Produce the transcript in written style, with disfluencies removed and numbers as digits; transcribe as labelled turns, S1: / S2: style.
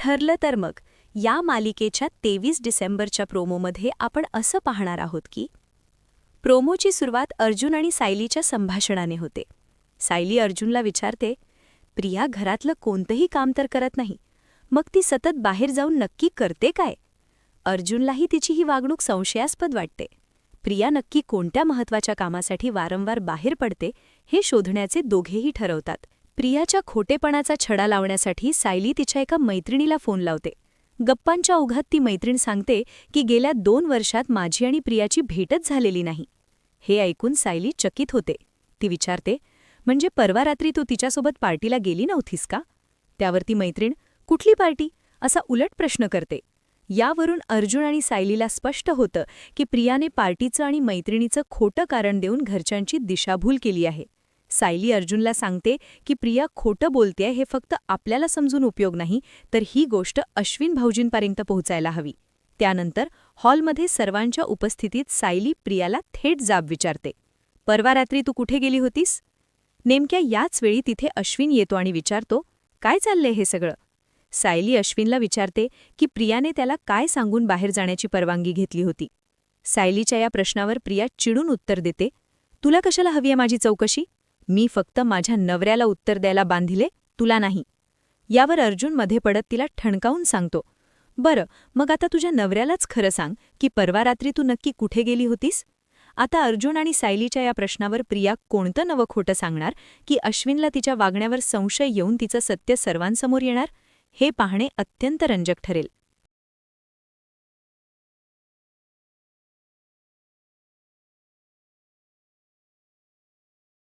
S1: ठरलं तर मग या मालिकेच्या 23 डिसेंबरच्या प्रोमोमध्ये आपण असं पाहणार आहोत की प्रोमोची सुरुवात अर्जुन आणि सायलीच्या संभाषणाने होते. सायली अर्जुनला विचारते, प्रिया घरातलं कोणतंही काम तर करत नाही, मग ती सतत बाहेर जाऊन नक्की करते काय? अर्जुनलाही तिची ही वागणूक संशयास्पद वाटते. प्रिया नक्की कोणत्या महत्त्वाच्या कामासाठी वारंवार बाहेर पडते हे शोधण्याचे दोघेही ठरवतात. प्रियाच्या खोटेपणाचा छडा लावण्यासाठी सायली तिच्या एका मैत्रिणीला फोन लावते. गप्पांच्या ओघात ती मैत्रीण सांगते की गेल्या 2 वर्षात माझी आणि प्रियाची भेटच झालेली नाही. हे ऐकून सायली चकित होते. ती विचारते, म्हणजे परवा रात्री तू तिच्यासोबत पार्टीला गेली नव्हतीस का? त्यावर ती मैत्रीण, कुठली पार्टी, असा उलट प्रश्न करते. यावरून अर्जुन आणि सायलीला स्पष्ट होतं की प्रियाने पार्टीचं आणि मैत्रिणीचं खोटं कारण देऊन घरच्यांची दिशाभूल केली आहे. सायली अर्जुनला सांगते की प्रिया खोटं बोलतेय हे फक्त आपल्याला समजून उपयोग नाही, तर ही गोष्ट अश्विन भाऊजींपर्यंत पोहोचायला हवी. त्यानंतर हॉलमध्ये सर्वांच्या उपस्थितीत सायली प्रियाला थेट जाब विचारते, परवा रात्री तू कुठे गेली होतीस? नेमक्या याच वेळी तिथे अश्विन येतो आणि विचारतो, काय चाललंय हे सगळं? सायली अश्विनला विचारते की प्रियाने त्याला काय सांगून बाहेर जाण्याची परवानगी घेतली होती. सायलीच्या या प्रश्नावर प्रिया चिडून उत्तर देते, तुला कशाला हवी आहे माझी चौकशी? मी फक्त माझ्या नवऱ्याला उत्तर द्यायला बांधिले, तुला नाही. यावर अर्जुन मध्ये पडत तिला ठणकावून सांगतो, बरं मग आता तुझ्या नवऱ्यालाच खरं सांग की परवा रात्री तू नक्की कुठे गेली होतीस? आता अर्जुन आणि सायलीच्या या प्रश्नावर प्रिया कोणतं नवं खोटं सांगणार की अश्विनला तिच्या वागण्यावर संशय येऊन तिचं सत्य सर्वांसमोर येणार? हे पाहणे अत्यंत रंजक ठरेल.